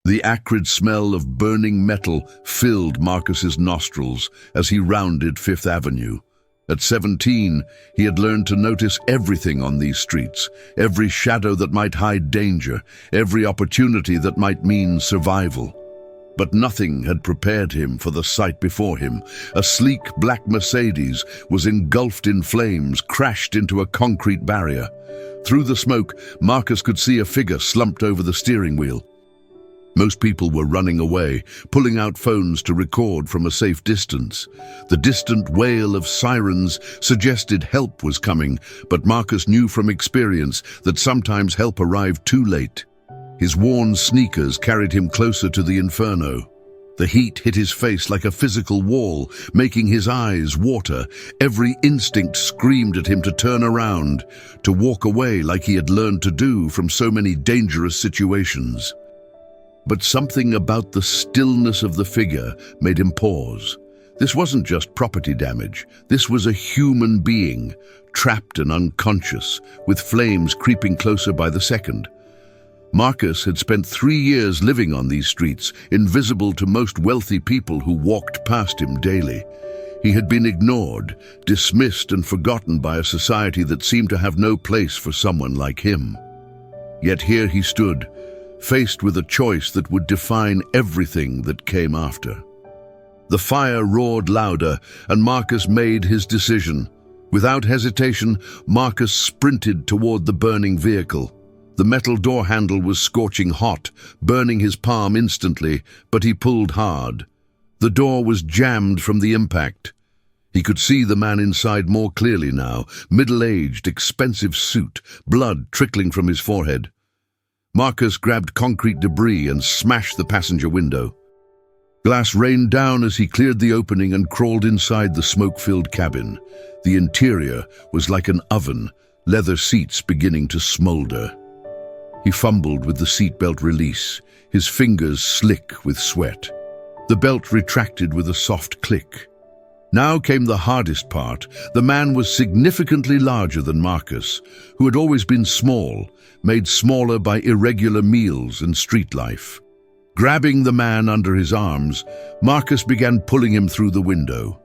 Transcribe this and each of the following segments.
The acrid smell of burning metal filled Marcus's nostrils as he rounded Fifth Avenue. At 17, he had learned to notice everything on these streets, every shadow that might hide danger, every opportunity that might mean survival. But nothing had prepared him for the sight before him. A sleek black Mercedes was engulfed in flames, crashed into a concrete barrier. Through the smoke, Marcus could see a figure slumped over the steering wheel. Most people were running away, pulling out phones to record from a safe distance. The distant wail of sirens suggested help was coming, but Marcus knew from experience that sometimes help arrived too late. His worn sneakers carried him closer to the inferno. The heat hit his face like a physical wall, making his eyes water. Every instinct screamed at him to turn around, to walk away like he had learned to do from so many dangerous situations. But something about the stillness of the figure made him pause. This wasn't just property damage. This was a human being, trapped and unconscious, with flames creeping closer by the second. Marcus had spent 3 years living on these streets, invisible to most wealthy people who walked past him daily. He had been ignored, dismissed and forgotten by a society that seemed to have no place for someone like him. Yet here he stood, faced with a choice that would define everything that came after. The fire roared louder, and Marcus made his decision. Without hesitation, Marcus sprinted toward the burning vehicle. The metal door handle was scorching hot, burning his palm instantly, but he pulled hard. The door was jammed from the impact. He could see the man inside more clearly now, middle-aged, expensive suit, blood trickling from his forehead. Marcus grabbed concrete debris and smashed the passenger window. Glass rained down as he cleared the opening and crawled inside the smoke-filled cabin. The interior was like an oven, leather seats beginning to smolder. He fumbled with the seatbelt release, his fingers slick with sweat. The belt retracted with a soft click. Now came the hardest part. The man was significantly larger than Marcus, who had always been small, made smaller by irregular meals and street life. Grabbing the man under his arms, Marcus began pulling him through the window.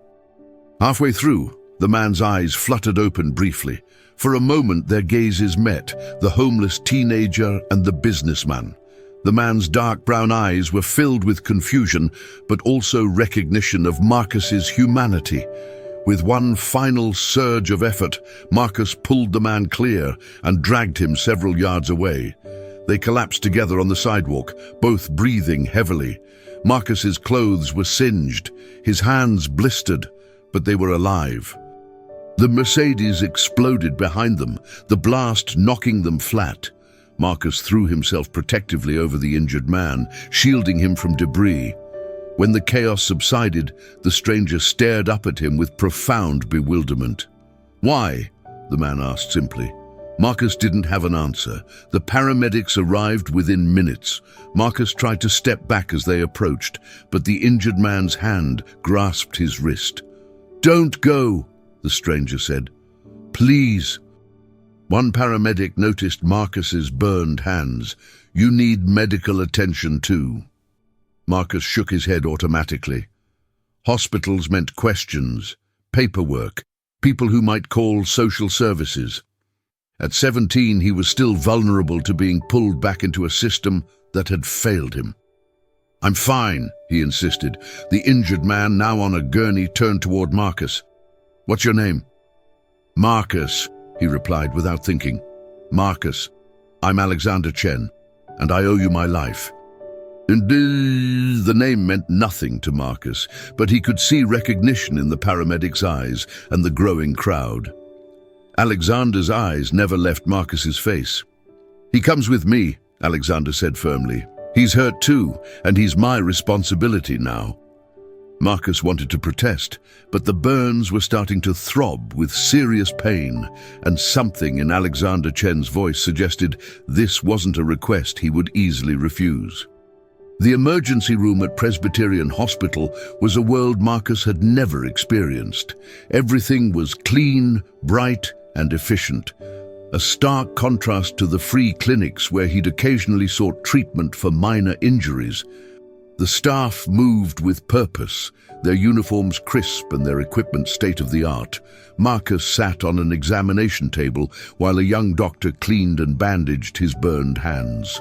Halfway through, the man's eyes fluttered open briefly. For a moment their gazes met, the homeless teenager and the businessman. The man's dark brown eyes were filled with confusion, but also recognition of Marcus's humanity. With one final surge of effort, Marcus pulled the man clear and dragged him several yards away. They collapsed together on the sidewalk, both breathing heavily. Marcus's clothes were singed, his hands blistered, but they were alive. The Mercedes exploded behind them, the blast knocking them flat. Marcus threw himself protectively over the injured man, shielding him from debris. When the chaos subsided, the stranger stared up at him with profound bewilderment. "Why?" the man asked simply. Marcus didn't have an answer. The paramedics arrived within minutes. Marcus tried to step back as they approached, but the injured man's hand grasped his wrist. "Don't go," the stranger said. "Please." One paramedic noticed Marcus's burned hands. "You need medical attention too." Marcus shook his head automatically. Hospitals meant questions, paperwork, people who might call social services. At 17, he was still vulnerable to being pulled back into a system that had failed him. "I'm fine," he insisted. The injured man, now on a gurney, turned toward Marcus. "What's your name?" "Marcus," he replied without thinking. "Marcus, I'm Alexander Chen, and I owe you my life." The name meant nothing to Marcus, but he could see recognition in the paramedic's eyes and the growing crowd. Alexander's eyes never left Marcus's face. "He comes with me," Alexander said firmly. "He's hurt too, and he's my responsibility now." Marcus wanted to protest, but the burns were starting to throb with serious pain, and something in Alexander Chen's voice suggested this wasn't a request he would easily refuse. The emergency room at Presbyterian Hospital was a world Marcus had never experienced. Everything was clean, bright, and efficient. a stark contrast to the free clinics where he'd occasionally sought treatment for minor injuries. The staff moved with purpose, their uniforms crisp and their equipment state-of-the-art. Marcus sat on an examination table while a young doctor cleaned and bandaged his burned hands.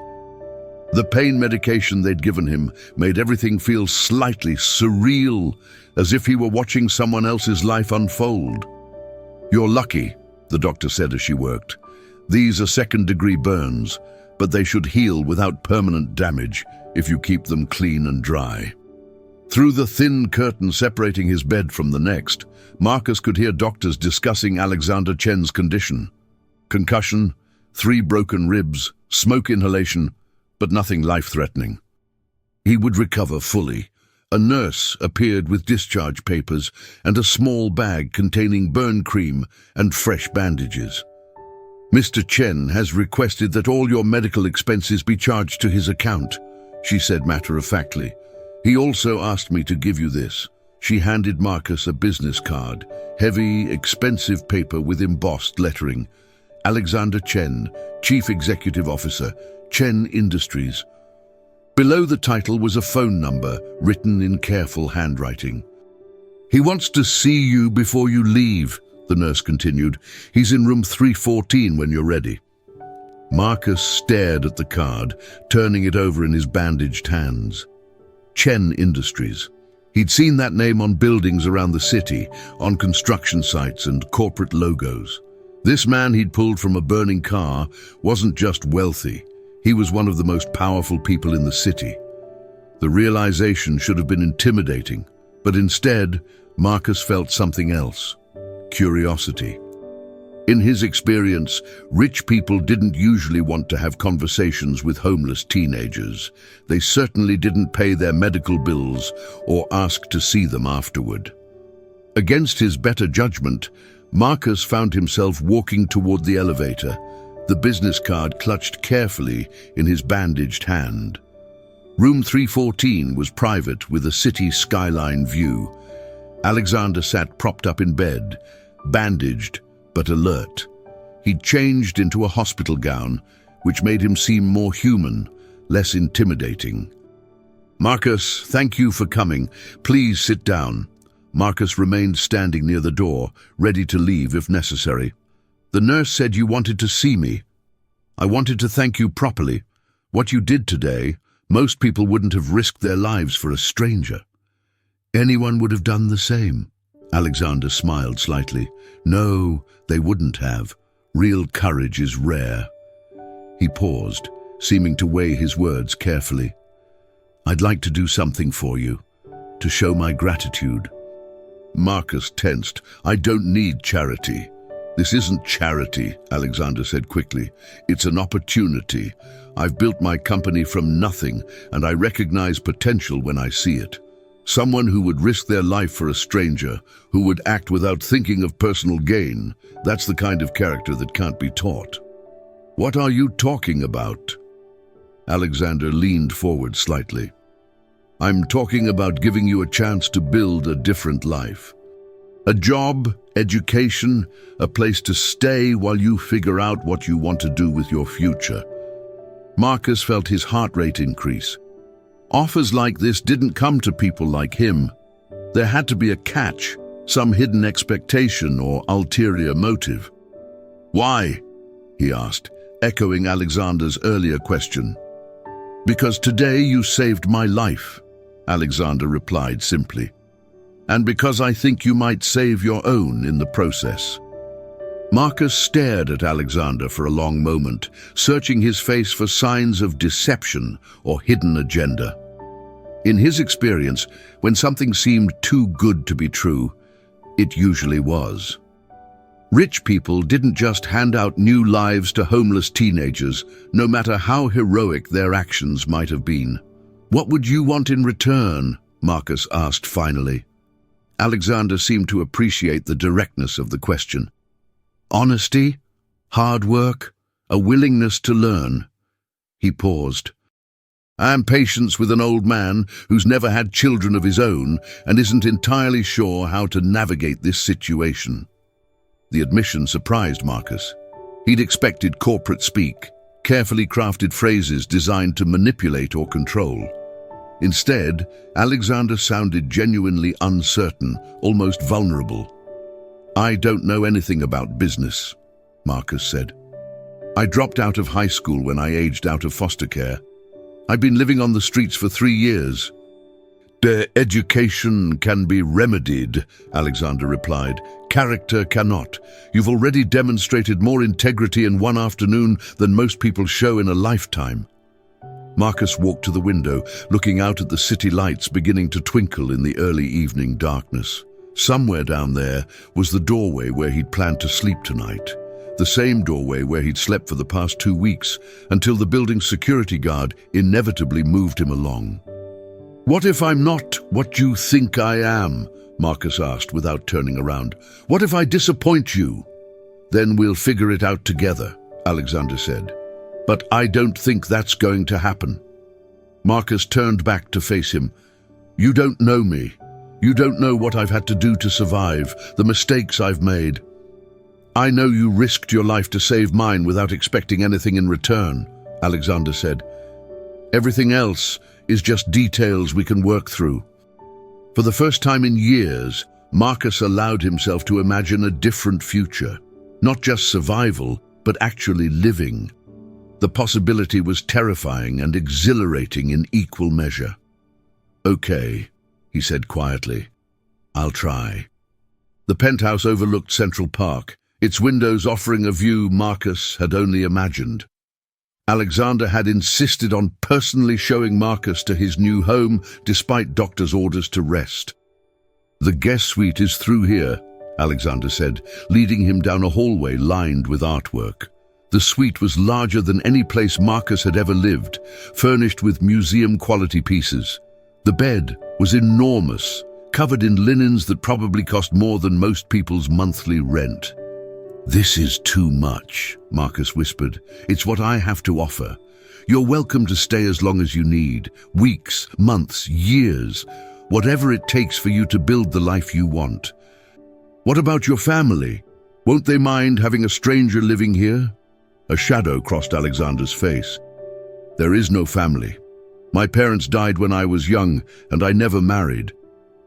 The pain medication they'd given him made everything feel slightly surreal, as if he were watching someone else's life unfold. "You're lucky," the doctor said as she worked. "These are second-degree burns, but they should heal without permanent damage if you keep them clean and dry." Through the thin curtain separating his bed from the next, Marcus could hear doctors discussing Alexander Chen's condition. Concussion, 3 broken ribs, smoke inhalation, but nothing life-threatening. He would recover fully. A nurse appeared with discharge papers and a small bag containing burn cream and fresh bandages. "Mr. Chen has requested that all your medical expenses be charged to his account," she said matter-of-factly. "He also asked me to give you this." She handed Marcus a business card, heavy, expensive paper with embossed lettering. "Alexander Chen, Chief Executive Officer, Chen Industries." Below the title was a phone number written in careful handwriting. "He wants to see you before you leave," the nurse continued. "He's in room 314 when you're ready." Marcus stared at the card, turning it over in his bandaged hands. Chen Industries. He'd seen that name on buildings around the city, on construction sites and corporate logos. This man he'd pulled from a burning car wasn't just wealthy. He was one of the most powerful people in the city. The realization should have been intimidating, but instead, Marcus felt something else: curiosity. In his experience, rich people didn't usually want to have conversations with homeless teenagers. They certainly didn't pay their medical bills or ask to see them afterward. Against his better judgment, Marcus found himself walking toward the elevator, the business card clutched carefully in his bandaged hand. Room 314 was private with a city skyline view. Alexander sat propped up in bed, bandaged but alert. He'd changed into a hospital gown, which made him seem more human, less intimidating. "Marcus, thank you for coming. Please sit down." Marcus remained standing near the door, ready to leave if necessary. "The nurse said you wanted to see me. I wanted to thank you properly. What you did today, most people wouldn't have risked their lives for a stranger." "Anyone would have done the same." Alexander smiled slightly. "No, they wouldn't have. Real courage is rare." He paused, seeming to weigh his words carefully. "I'd like to do something for you, to show my gratitude." Marcus tensed. "I don't need charity." "This isn't charity," Alexander said quickly. "It's an opportunity. I've built my company from nothing, and I recognize potential when I see it. Someone who would risk their life for a stranger, who would act without thinking of personal gain, that's the kind of character that can't be taught." "What are you talking about?" Alexander leaned forward slightly. "I'm talking about giving you a chance to build a different life. A job, education, a place to stay while you figure out what you want to do with your future." Marcus felt his heart rate increase. Offers like this didn't come to people like him. There had to be a catch, some hidden expectation or ulterior motive. "Why?" he asked, echoing Alexander's earlier question. "Because today you saved my life," Alexander replied simply. "And because I think you might save your own in the process." Marcus stared at Alexander for a long moment, searching his face for signs of deception or hidden agenda. In his experience, when something seemed too good to be true, it usually was. Rich people didn't just hand out new lives to homeless teenagers, no matter how heroic their actions might have been. "What would you want in return?" Marcus asked finally. Alexander seemed to appreciate the directness of the question. "Honesty, hard work, a willingness to learn." He paused. "And patience with an old man who's never had children of his own and isn't entirely sure how to navigate this situation." The admission surprised Marcus. He'd expected corporate speak, carefully crafted phrases designed to manipulate or control. Instead, Alexander sounded genuinely uncertain, almost vulnerable. "I don't know anything about business," Marcus said. "I dropped out of high school when I aged out of foster care. I've been living on the streets for 3 years." "The education can be remedied," Alexander replied. "Character cannot. You've already demonstrated more integrity in one afternoon than most people show in a lifetime." Marcus walked to the window, looking out at the city lights beginning to twinkle in the early evening darkness. Somewhere down there was the doorway where he'd planned to sleep tonight. The same doorway where he'd slept for the past 2 weeks, until the building's security guard inevitably moved him along. "What if I'm not what you think I am?" Marcus asked without turning around. "What if I disappoint you?" "Then we'll figure it out together," Alexander said. "But I don't think that's going to happen." Marcus turned back to face him. "You don't know me. You don't know what I've had to do to survive, the mistakes I've made. I know you risked your life to save mine without expecting anything in return," Alexander said. "Everything else is just details we can work through." For the first time in years, Marcus allowed himself to imagine a different future. Not just survival, but actually living. The possibility was terrifying and exhilarating in equal measure. "Okay," he said quietly. "I'll try." The penthouse overlooked Central Park, its windows offering a view Marcus had only imagined. Alexander had insisted on personally showing Marcus to his new home despite doctor's orders to rest. "The guest suite is through here," Alexander said, leading him down a hallway lined with artwork. The suite was larger than any place Marcus had ever lived, furnished with museum-quality pieces. The bed was enormous, covered in linens that probably cost more than most people's monthly rent. "This is too much," Marcus whispered. "It's what I have to offer. You're welcome to stay as long as you need, weeks, months, years, whatever it takes for you to build the life you want." "What about your family? Won't they mind having a stranger living here?" A shadow crossed Alexander's face. "There is no family. My parents died when I was young, and I never married.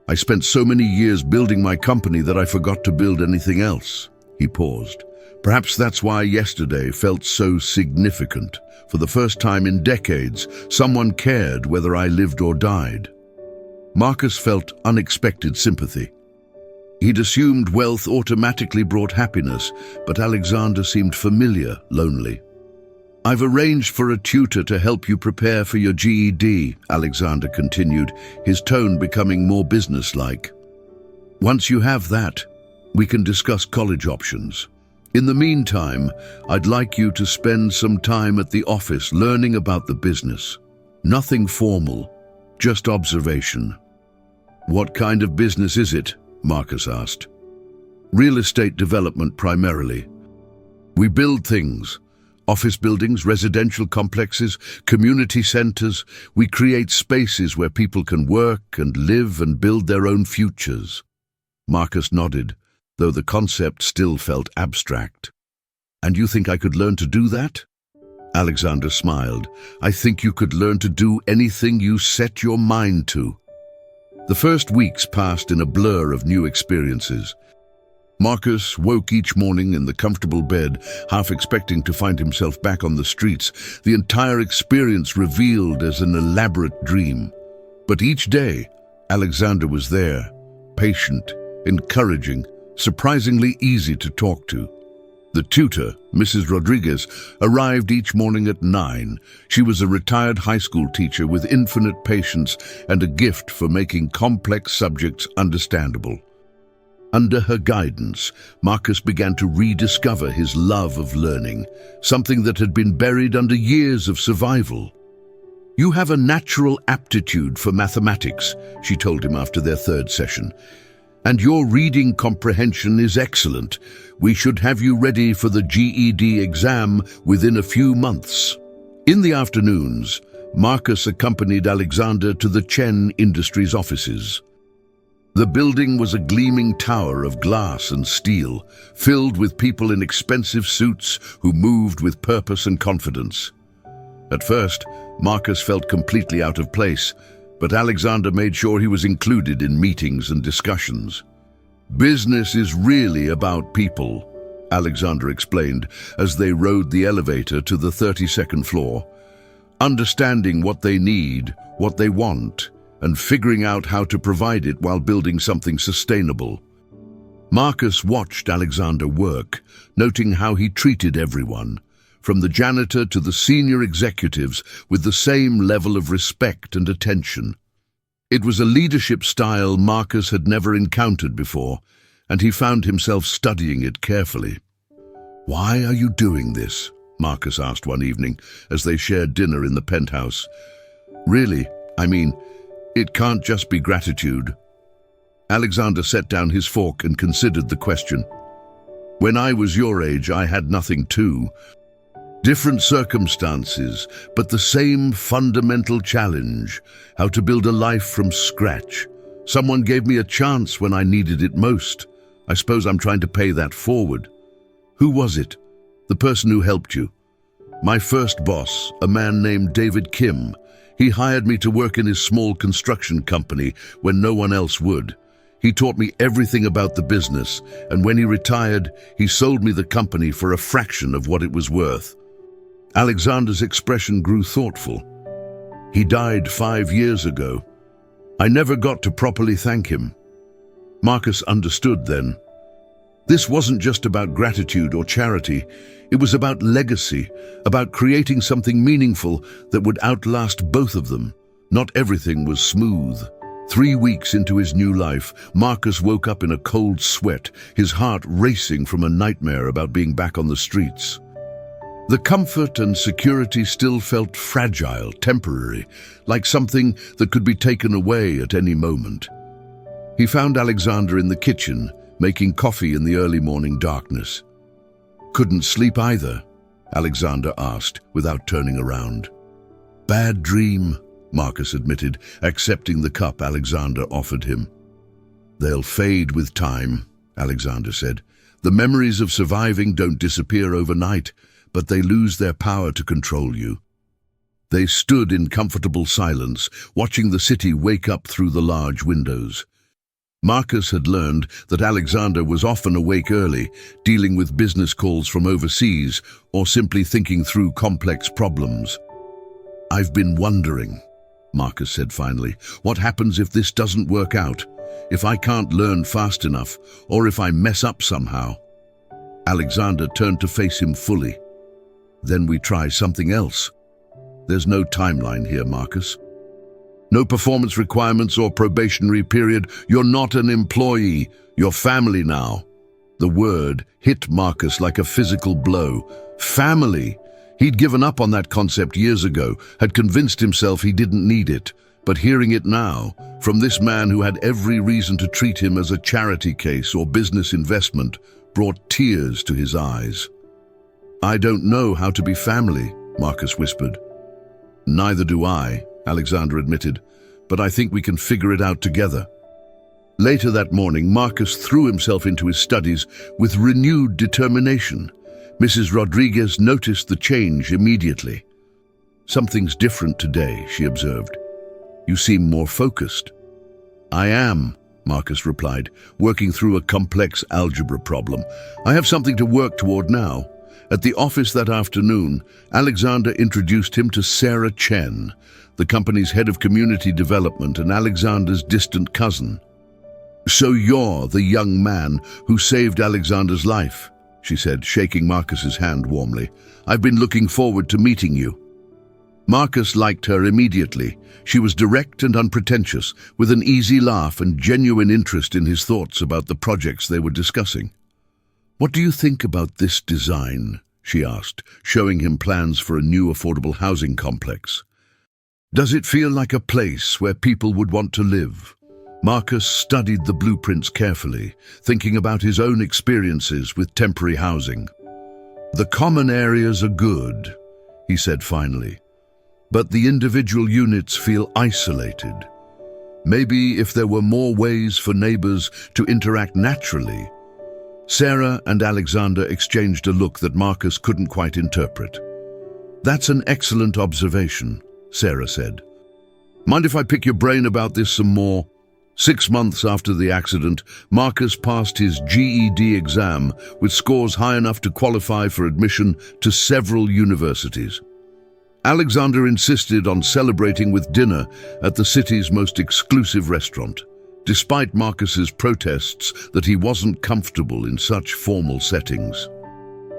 I spent so many years building my company that I forgot to build anything else." He paused. "Perhaps that's why yesterday felt so significant. For the first time in decades, someone cared whether I lived or died." Marcus felt unexpected sympathy. He'd assumed wealth automatically brought happiness, but Alexander seemed familiar, lonely. "I've arranged for a tutor to help you prepare for your GED," Alexander continued, his tone becoming more businesslike. "Once you have that, we can discuss college options. In the meantime, I'd like you to spend some time at the office learning about the business. Nothing formal, just observation." "What kind of business is it?" Marcus asked. "Real estate development primarily. We build things. Office buildings, residential complexes, community centers. We create spaces where people can work and live and build their own futures." Marcus nodded, though the concept still felt abstract. "And you think I could learn to do that?" Alexander smiled. "I think you could learn to do anything you set your mind to." The first weeks passed in a blur of new experiences. Marcus woke each morning in the comfortable bed, half expecting to find himself back on the streets, the entire experience revealed as an elaborate dream. But each day, Alexander was there, patient, encouraging, surprisingly easy to talk to. The tutor, Mrs. Rodriguez, arrived each morning at 9. She was a retired high school teacher with infinite patience and a gift for making complex subjects understandable. Under her guidance, Marcus began to rediscover his love of learning, something that had been buried under years of survival. "You have a natural aptitude for mathematics," she told him after their third session. "And your reading comprehension is excellent. We should have you ready for the GED exam within a few months." In the afternoons, Marcus accompanied Alexander to the Chen Industries offices. The building was a gleaming tower of glass and steel, filled with people in expensive suits who moved with purpose and confidence. At first, Marcus felt completely out of place, but Alexander made sure he was included in meetings and discussions. "Business is really about people," Alexander explained as they rode the elevator to the 32nd floor. "Understanding what they need, what they want, and figuring out how to provide it while building something sustainable." Marcus watched Alexander work, noting how he treated everyone, from the janitor to the senior executives, with the same level of respect and attention. It was a leadership style Marcus had never encountered before, and he found himself studying it carefully. "Why are you doing this?" Marcus asked one evening as they shared dinner in the penthouse. "Really, it can't just be gratitude." Alexander set down his fork and considered the question. "When I was your age, I had nothing too. Different circumstances, but the same fundamental challenge, how to build a life from scratch. Someone gave me a chance when I needed it most. I suppose I'm trying to pay that forward." "Who was it? The person who helped you?" "My first boss, a man named David Kim. He hired me to work in his small construction company when no one else would. He taught me everything about the business, and when he retired, he sold me the company for a fraction of what it was worth." Alexander's expression grew thoughtful. "He died 5 years ago. I never got to properly thank him." Marcus understood then. This wasn't just about gratitude or charity. It was about legacy, about creating something meaningful that would outlast both of them. Not everything was smooth. 3 weeks into his new life, Marcus woke up in a cold sweat, his heart racing from a nightmare about being back on the streets. The comfort and security still felt fragile, temporary, like something that could be taken away at any moment. He found Alexander in the kitchen, making coffee in the early morning darkness. "Couldn't sleep either?" Alexander asked, without turning around. "Bad dream," Marcus admitted, accepting the cup Alexander offered him. "They'll fade with time," Alexander said. "The memories of surviving don't disappear overnight, but they lose their power to control you." They stood in comfortable silence, watching the city wake up through the large windows. Marcus had learned that Alexander was often awake early, dealing with business calls from overseas or simply thinking through complex problems. "I've been wondering," Marcus said finally, "what happens if this doesn't work out? If I can't learn fast enough, or if I mess up somehow?" Alexander turned to face him fully. "Then we try something else. There's no timeline here, Marcus. No performance requirements or probationary period. You're not an employee. You're family now." The word hit Marcus like a physical blow. Family! He'd given up on that concept years ago, had convinced himself he didn't need it. But hearing it now, from this man who had every reason to treat him as a charity case or business investment, brought tears to his eyes. "I don't know how to be family," Marcus whispered. "Neither do I," Alexander admitted, "but I think we can figure it out together." Later that morning, Marcus threw himself into his studies with renewed determination. Mrs. Rodriguez noticed the change immediately. "Something's different today," she observed. "You seem more focused." "I am," Marcus replied, working through a complex algebra problem. "I have something to work toward now." At the office that afternoon, Alexander introduced him to Sarah Chen, the company's head of community development and Alexander's distant cousin. "So you're the young man who saved Alexander's life," she said, shaking Marcus's hand warmly. "I've been looking forward to meeting you." Marcus liked her immediately. She was direct and unpretentious, with an easy laugh and genuine interest in his thoughts about the projects they were discussing. "What do you think about this design?" she asked, showing him plans for a new affordable housing complex. "Does it feel like a place where people would want to live?" Marcus studied the blueprints carefully, thinking about his own experiences with temporary housing. "The common areas are good," he said finally, "but the individual units feel isolated. Maybe if there were more ways for neighbors to interact naturally. Sarah and Alexander exchanged a look that Marcus couldn't quite interpret. "That's an excellent observation," Sarah said. "Mind if I pick your brain about this some more?" 6 months after the accident, Marcus passed his GED exam with scores high enough to qualify for admission to several universities. Alexander insisted on celebrating with dinner at the city's most exclusive restaurant, despite Marcus's protests that he wasn't comfortable in such formal settings.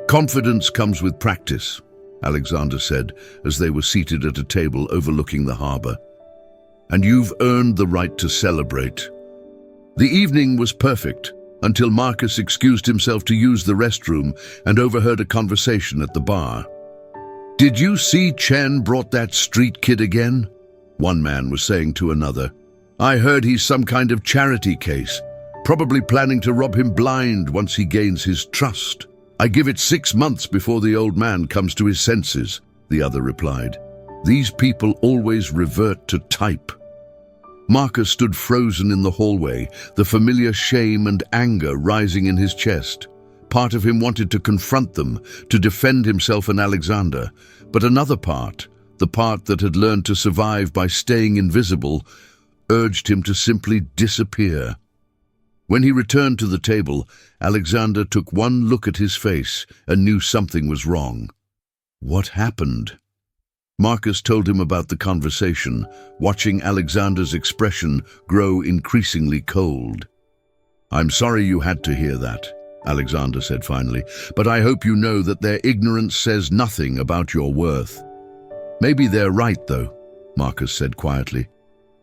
"Confidence comes with practice," Alexander said as they were seated at a table overlooking the harbor. "And you've earned the right to celebrate." The evening was perfect until Marcus excused himself to use the restroom and overheard a conversation at the bar. "Did you see Chen brought that street kid again?" one man was saying to another. "I heard he's some kind of charity case, probably planning to rob him blind once he gains his trust. I give it 6 months before the old man comes to his senses," the other replied. "These people always revert to type." Marcus stood frozen in the hallway, the familiar shame and anger rising in his chest. Part of him wanted to confront them, to defend himself and Alexander, but another part, the part that had learned to survive by staying invisible, urged him to simply disappear. When he returned to the table, Alexander took one look at his face and knew something was wrong. What happened? Marcus told him about the conversation, watching Alexander's expression grow increasingly cold. "I'm sorry you had to hear that," Alexander said finally, "but I hope you know that their ignorance says nothing about your worth." "Maybe they're right, though," Marcus said quietly.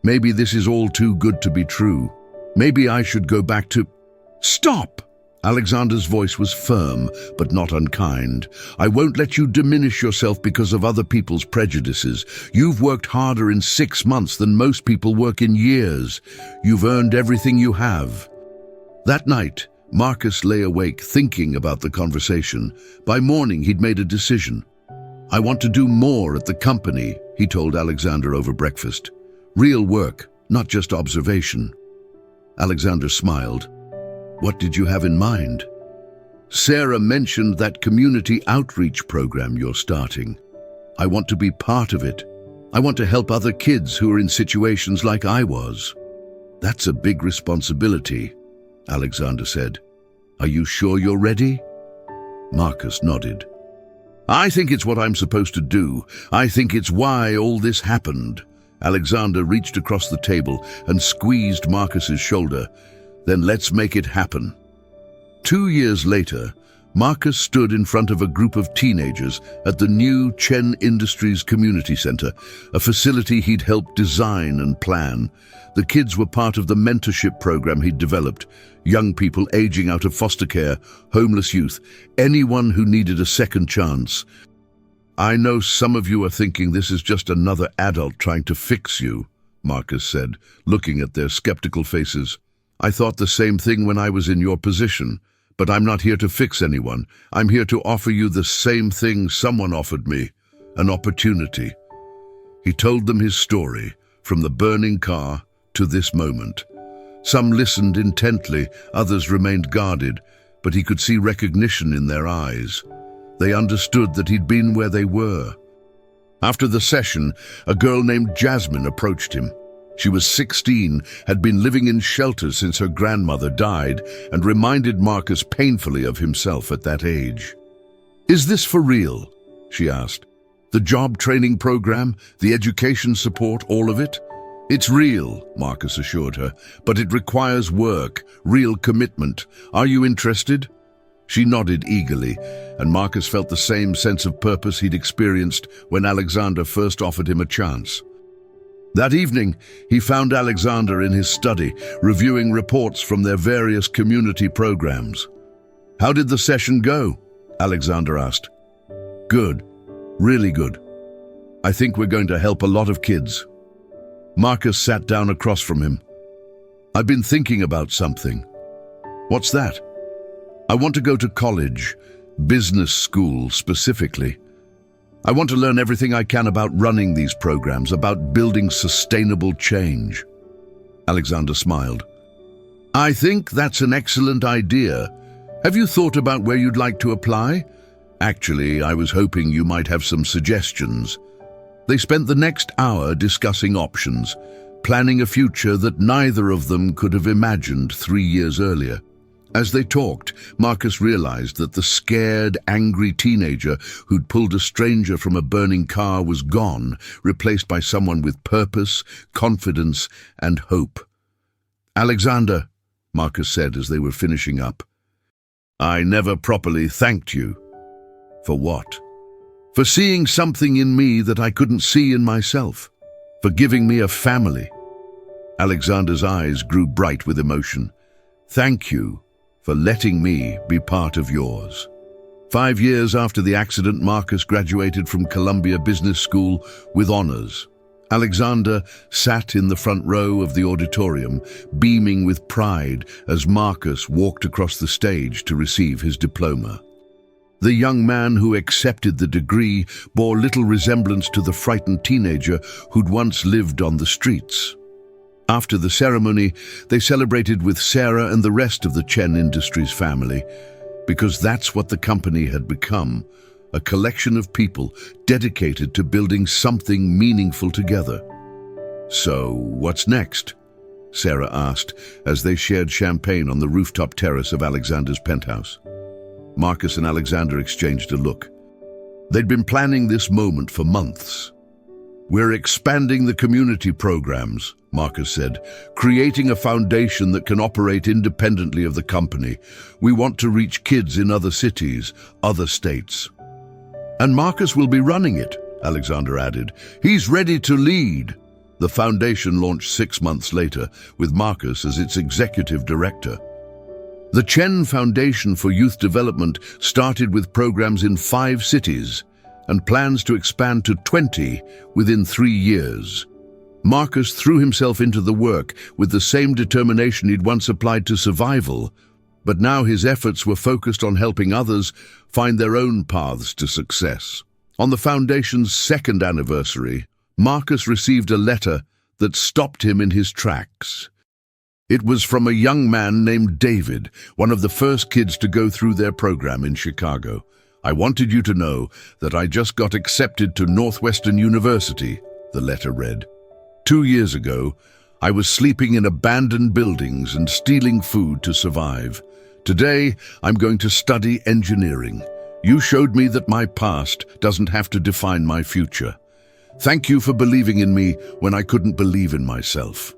"Maybe this is all too good to be true. Maybe I should go back to—" "Stop!" Alexander's voice was firm, but not unkind. "I won't let you diminish yourself because of other people's prejudices. You've worked harder in 6 months than most people work in years. You've earned everything you have." That night, Marcus lay awake thinking about the conversation. By morning, he'd made a decision. "I want to do more at the company," he told Alexander over breakfast. "Real work, not just observation." Alexander smiled. "What did you have in mind?" "Sarah mentioned that community outreach program you're starting. I want to be part of it. I want to help other kids who are in situations like I was." "That's a big responsibility," Alexander said. "Are you sure you're ready?" Marcus nodded. "I think it's what I'm supposed to do. I think it's why all this happened." Alexander reached across the table and squeezed Marcus's shoulder. "Then let's make it happen." 2 years later, Marcus stood in front of a group of teenagers at the new Chen Industries Community Center, a facility he'd helped design and plan. The kids were part of the mentorship program he'd developed, young people aging out of foster care, homeless youth, anyone who needed a second chance. "I know some of you are thinking this is just another adult trying to fix you," Marcus said, looking at their skeptical faces. "I thought the same thing when I was in your position, but I'm not here to fix anyone. I'm here to offer you the same thing someone offered me, an opportunity." He told them his story, from the burning car to this moment. Some listened intently, others remained guarded, but he could see recognition in their eyes. They understood that he'd been where they were. After the session, a girl named Jasmine approached him. She was 16, had been living in shelters since her grandmother died, and reminded Marcus painfully of himself at that age. "Is this for real?" she asked. "The job training program, the education support, all of it?" "It's real," Marcus assured her, "but it requires work, real commitment. Are you interested?" She nodded eagerly, and Marcus felt the same sense of purpose he'd experienced when Alexander first offered him a chance. That evening, he found Alexander in his study, reviewing reports from their various community programs. "How did the session go?" Alexander asked. "Good, really good. I think we're going to help a lot of kids." Marcus sat down across from him. "I've been thinking about something." "What's that?" "I want to go to college, business school specifically. I want to learn everything I can about running these programs, about building sustainable change." Alexander smiled. I think that's an excellent idea. Have you thought about where you'd like to apply? Actually, I was hoping you might have some suggestions. They spent the next hour discussing options, planning a future that neither of them could have imagined 3 years earlier. As they talked, Marcus realized that the scared, angry teenager who'd pulled a stranger from a burning car was gone, replaced by someone with purpose, confidence, and hope. Alexander, Marcus said as they were finishing up, I never properly thanked you. For what? For seeing something in me that I couldn't see in myself. For giving me a family. Alexander's eyes grew bright with emotion. Thank you for letting me be part of yours. 5 years after the accident, Marcus graduated from Columbia Business School with honors. Alexander sat in the front row of the auditorium, beaming with pride as Marcus walked across the stage to receive his diploma. The young man who accepted the degree bore little resemblance to the frightened teenager who'd once lived on the streets. After the ceremony, they celebrated with Sarah and the rest of the Chen Industries family, because that's what the company had become, a collection of people dedicated to building something meaningful together. So, what's next? Sarah asked as they shared champagne on the rooftop terrace of Alexander's penthouse. Marcus and Alexander exchanged a look. They'd been planning this moment for months. We're expanding the community programs, Marcus said, creating a foundation that can operate independently of the company. We want to reach kids in other cities, other states. And Marcus will be running it, Alexander added. He's ready to lead. The foundation launched 6 months later, with Marcus as its executive director. The Chen Foundation for Youth Development started with programs in 5 cities and plans to expand to 20 within 3 years. Marcus threw himself into the work with the same determination he'd once applied to survival, but now his efforts were focused on helping others find their own paths to success. On the Foundation's 2nd anniversary, Marcus received a letter that stopped him in his tracks. It was from a young man named David, one of the first kids to go through their program in Chicago. I wanted you to know that I just got accepted to Northwestern University, the letter read. 2 years ago, I was sleeping in abandoned buildings and stealing food to survive. Today, I'm going to study engineering. You showed me that my past doesn't have to define my future. Thank you for believing in me when I couldn't believe in myself.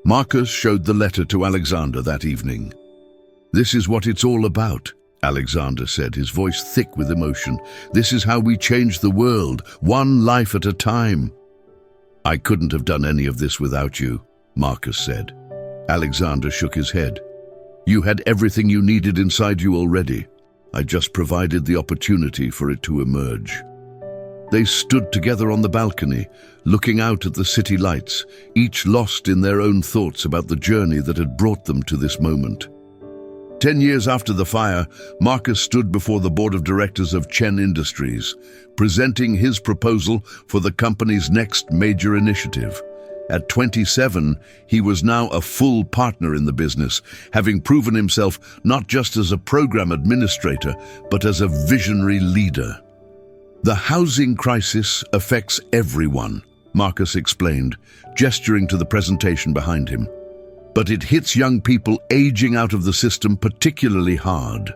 Marcus showed the letter to Alexander that evening. This is what it's all about, Alexander said, his voice thick with emotion. This is how we change the world, one life at a time. I couldn't have done any of this without you, Marcus said. Alexander shook his head. You had everything you needed inside you already. I just provided the opportunity for it to emerge. They stood together on the balcony, looking out at the city lights, each lost in their own thoughts about the journey that had brought them to this moment. 10 years after the fire, Marcus stood before the board of directors of Chen Industries, presenting his proposal for the company's next major initiative. At 27, he was now a full partner in the business, having proven himself not just as a program administrator, but as a visionary leader. The housing crisis affects everyone, Marcus explained, gesturing to the presentation behind him. But it hits young people aging out of the system particularly hard.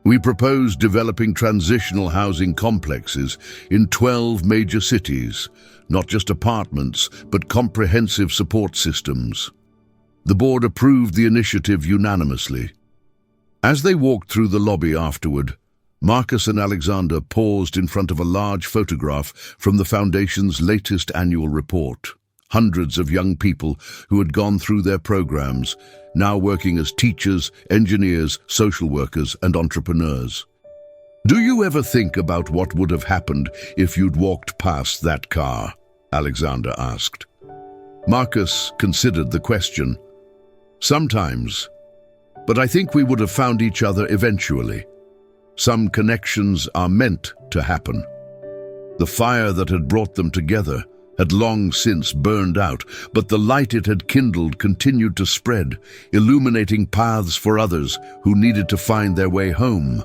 We propose developing transitional housing complexes in 12 major cities, not just apartments, but comprehensive support systems. The board approved the initiative unanimously. As they walked through the lobby afterward, Marcus and Alexander paused in front of a large photograph from the Foundation's latest annual report. Hundreds of young people who had gone through their programs, now working as teachers, engineers, social workers, and entrepreneurs. Do you ever think about what would have happened if you'd walked past that car? Alexander asked. Marcus considered the question. Sometimes, but I think we would have found each other eventually. Some connections are meant to happen. The fire that had brought them together had long since burned out, but the light it had kindled continued to spread, illuminating paths for others who needed to find their way home.